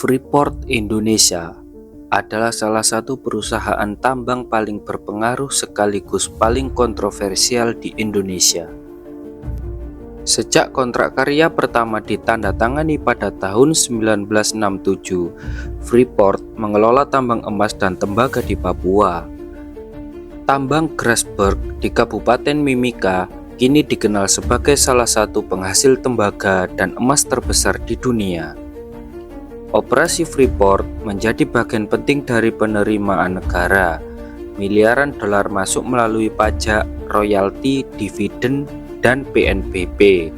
Freeport Indonesia adalah salah satu perusahaan tambang paling berpengaruh sekaligus paling kontroversial di Indonesia. Sejak kontrak karya pertama ditandatangani pada tahun 1967, Freeport mengelola tambang emas dan tembaga di Papua. Tambang Grasberg di Kabupaten Mimika kini dikenal sebagai salah satu penghasil tembaga dan emas terbesar di dunia. Operasi Freeport menjadi bagian penting dari penerimaan negara. Miliaran dolar masuk melalui pajak, royalti, dividen, dan PNBP.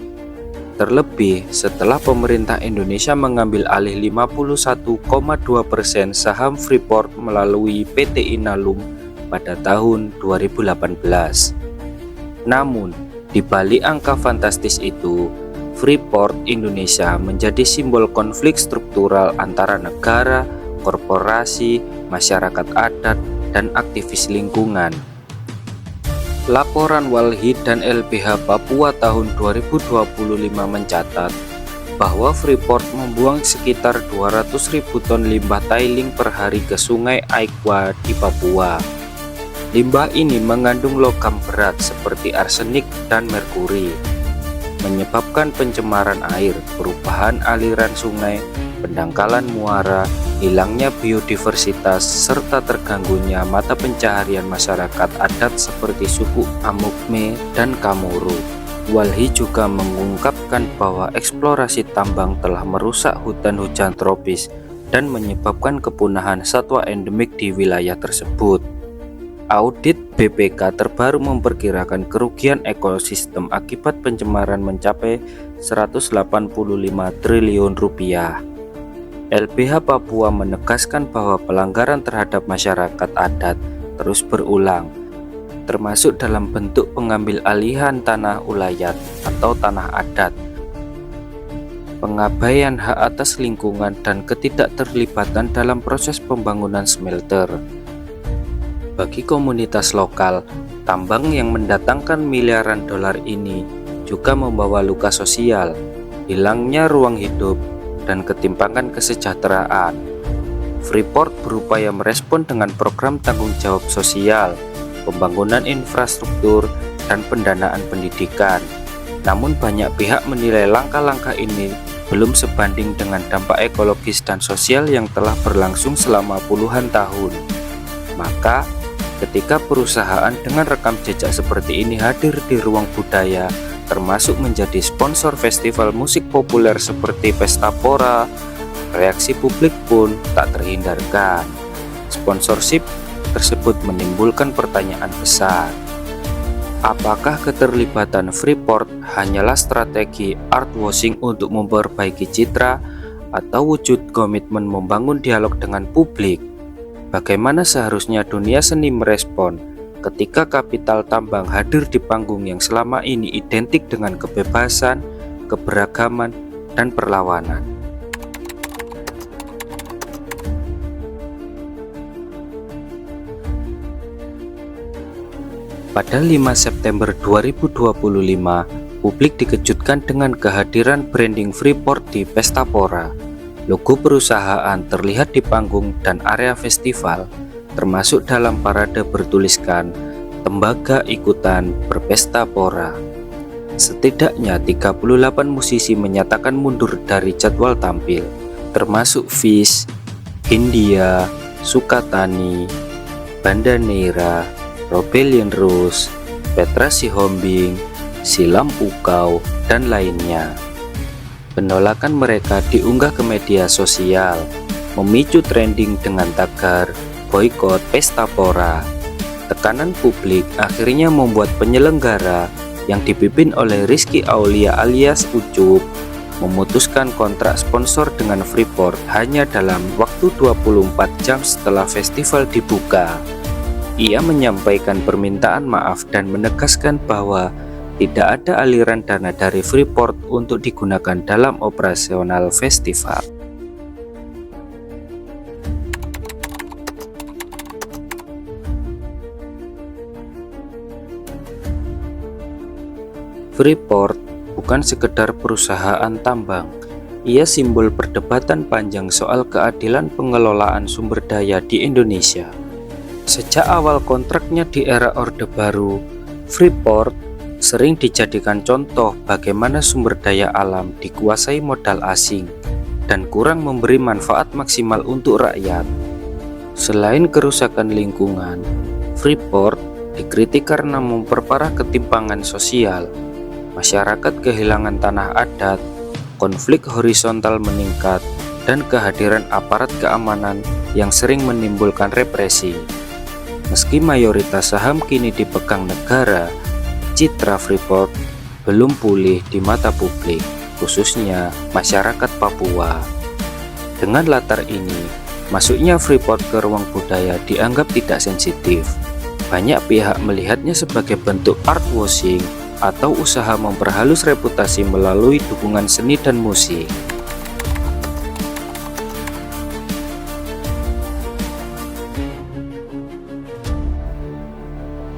Terlebih setelah pemerintah Indonesia mengambil alih 51,2% saham Freeport melalui PT Inalum pada tahun 2018. Namun, di balik angka fantastis itu, Freeport Indonesia menjadi simbol konflik struktural antara negara, korporasi, masyarakat adat, dan aktivis lingkungan. Laporan Walhi dan LBH Papua tahun 2025 mencatat bahwa Freeport membuang sekitar 200.000 ton limbah tailing per hari ke Sungai Aikwa di Papua. Limbah ini mengandung logam berat seperti arsenik dan merkuri, menyebabkan pencemaran air, perubahan aliran sungai, pendangkalan muara, hilangnya biodiversitas, serta terganggunya mata pencaharian masyarakat adat seperti suku Amukme dan Kamuru. Walhi juga mengungkapkan bahwa eksplorasi tambang telah merusak hutan hujan tropis dan menyebabkan kepunahan satwa endemik di wilayah tersebut. Audit BPK terbaru memperkirakan kerugian ekosistem akibat pencemaran mencapai 185 triliun rupiah. LBH Papua menegaskan bahwa pelanggaran terhadap masyarakat adat terus berulang, termasuk dalam bentuk pengambil alihan tanah ulayat atau tanah adat, pengabaian hak atas lingkungan, dan ketidakterlibatan dalam proses pembangunan smelter. Bagi komunitas lokal, tambang yang mendatangkan miliaran dolar ini juga membawa luka sosial, hilangnya ruang hidup, dan ketimpangan kesejahteraan. Freeport berupaya merespon dengan program tanggung jawab sosial, pembangunan infrastruktur, dan pendanaan pendidikan. Namun banyak pihak menilai langkah-langkah ini belum sebanding dengan dampak ekologis dan sosial yang telah berlangsung selama puluhan tahun. Maka, ketika perusahaan dengan rekam jejak seperti ini hadir di ruang budaya, termasuk menjadi sponsor festival musik populer seperti Pesta Pora, reaksi publik pun tak terhindarkan. Sponsorship tersebut menimbulkan pertanyaan besar. Apakah keterlibatan Freeport hanyalah strategi art washing untuk memperbaiki citra atau wujud komitmen membangun dialog dengan publik? Bagaimana seharusnya dunia seni merespon ketika kapital tambang hadir di panggung yang selama ini identik dengan kebebasan, keberagaman, dan perlawanan? Pada 5 September 2025, publik dikejutkan dengan kehadiran branding Freeport di Pesta Pora. Logo perusahaan terlihat di panggung dan area festival, termasuk dalam parade bertuliskan "Tembaga ikutan berpesta pora". Setidaknya 38 musisi menyatakan mundur dari jadwal tampil, termasuk Fish, Hindia, Sukatani, Banda Neira, Rebellion Rose, Petra Sihombing, Silam Pukau, dan lainnya. Penolakan mereka diunggah ke media sosial, memicu trending dengan tagar boikot Pesta Pora. Tekanan publik akhirnya membuat penyelenggara yang dipimpin oleh Rizky Aulia alias Ucup memutuskan kontrak sponsor dengan Freeport hanya dalam waktu 24 jam setelah festival dibuka. Ia menyampaikan permintaan maaf dan menegaskan bahwa tidak ada aliran dana dari Freeport untuk digunakan dalam operasional festival. Freeport bukan sekedar perusahaan tambang, Ia simbol perdebatan panjang soal keadilan pengelolaan sumber daya di Indonesia. Sejak awal kontraknya di era Orde Baru, Freeport sering dijadikan contoh bagaimana sumber daya alam dikuasai modal asing dan kurang memberi manfaat maksimal untuk rakyat. Selain kerusakan lingkungan, Freeport dikritik karena memperparah ketimpangan sosial. Masyarakat kehilangan tanah adat, konflik horizontal meningkat, dan kehadiran aparat keamanan yang sering menimbulkan represi. Meski mayoritas saham kini dipegang negara, citra Freeport belum pulih di mata publik, khususnya masyarakat Papua. Dengan latar ini, masuknya Freeport ke ruang budaya dianggap tidak sensitif. Banyak pihak melihatnya sebagai bentuk art washing atau usaha memperhalus reputasi melalui dukungan seni dan musik.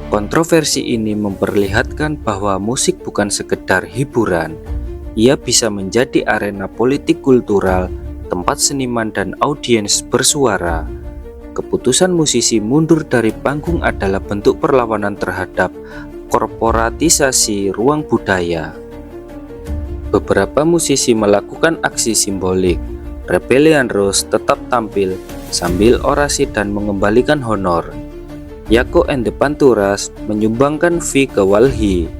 Kontroversi ini memperlihatkan bahwa musik bukan sekedar hiburan. Ia bisa menjadi arena politik kultural, tempat seniman dan audiens bersuara. Keputusan musisi mundur dari panggung adalah bentuk perlawanan terhadap korporatisasi ruang budaya. Beberapa musisi melakukan aksi simbolik. Rebellion Rose tetap tampil sambil orasi dan mengembalikan honor. Yako and the Panturas menyumbangkan fee ke Walhi.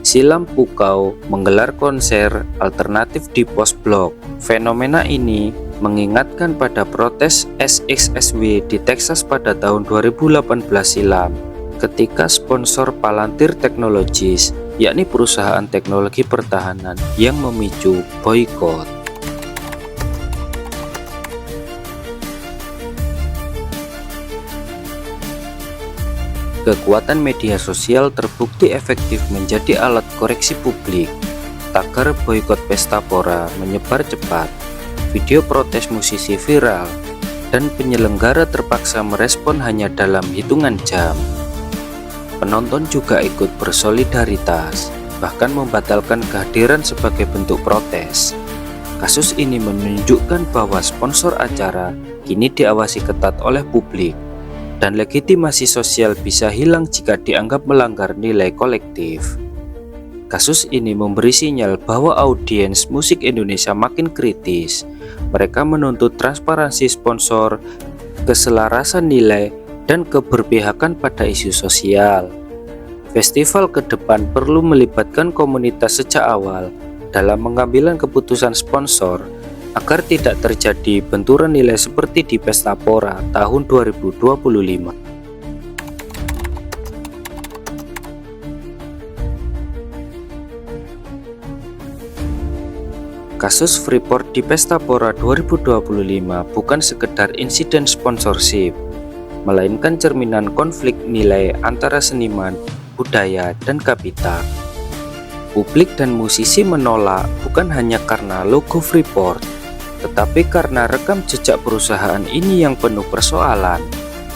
Silam Pukau menggelar konser alternatif di pos blok. Fenomena ini mengingatkan pada protes SXSW di Texas pada tahun 2018 silam, ketika sponsor Palantir Technologies, yakni perusahaan teknologi pertahanan, yang memicu boikot. Kekuatan media sosial terbukti efektif menjadi alat koreksi publik. Tagar boikot Pesta Pora menyebar cepat. Video protes musisi viral, dan penyelenggara terpaksa merespon hanya dalam hitungan jam. Penonton juga ikut bersolidaritas, bahkan membatalkan kehadiran sebagai bentuk protes. Kasus ini menunjukkan bahwa sponsor acara kini diawasi ketat oleh publik, dan legitimasi sosial bisa hilang jika dianggap melanggar nilai kolektif. Kasus ini memberi sinyal bahwa audiens musik Indonesia makin kritis. Mereka menuntut transparansi sponsor, keselarasan nilai, dan keberpihakan pada isu sosial. Festival ke depan perlu melibatkan komunitas sejak awal dalam pengambilan keputusan sponsor agar tidak terjadi benturan nilai seperti di Pesta Pora tahun 2025. Kasus Freeport di Pesta Pora 2025 bukan sekedar insiden sponsorship, melainkan cerminan konflik nilai antara seniman, budaya, dan kapital. Publik dan musisi menolak bukan hanya karena logo Freeport, tetapi karena rekam jejak perusahaan ini yang penuh persoalan,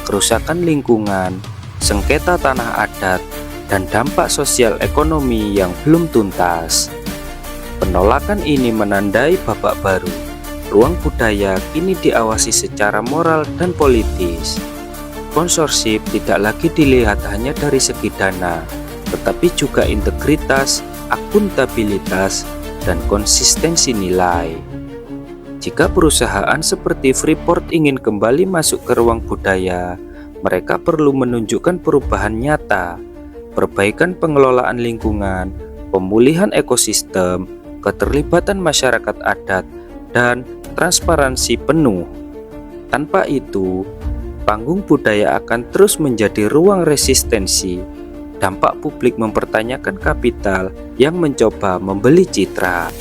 kerusakan lingkungan, sengketa tanah adat, dan dampak sosial ekonomi yang belum tuntas. Penolakan ini menandai babak baru. Ruang budaya kini diawasi secara moral dan politis. Sponsorship tidak lagi dilihat hanya dari segi dana, tetapi juga integritas, akuntabilitas, dan konsistensi nilai. Jika perusahaan seperti Freeport ingin kembali masuk ke ruang budaya, mereka perlu menunjukkan perubahan nyata, perbaikan pengelolaan lingkungan, pemulihan ekosistem, keterlibatan masyarakat adat, dan transparansi penuh. Tanpa itu, panggung budaya akan terus menjadi ruang resistensi. Dampak publik mempertanyakan kapital yang mencoba membeli citra.